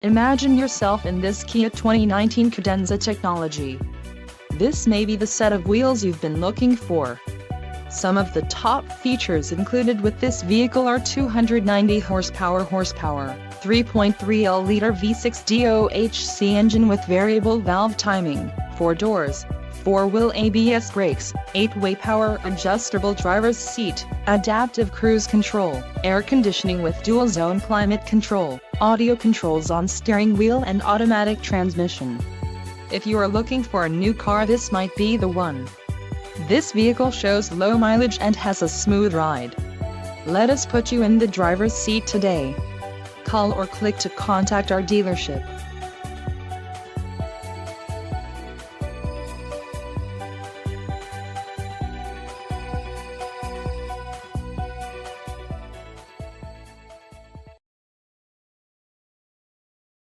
Imagine yourself in this Kia 2019 Cadenza Technology. This may be the set of wheels you've been looking for. Some of the top features included with this vehicle are 290 horsepower, 3.3L V6 DOHC engine with variable valve timing, 4 doors, 4-wheel ABS brakes, 8-way power adjustable driver's seat, adaptive cruise control, air conditioning with dual-zone climate control, audio controls on steering wheel and automatic transmission. If you are looking for a new car, this might be the one. This vehicle shows low mileage and has a smooth ride. Let us put you in the driver's seat today. Call or click to contact our dealership.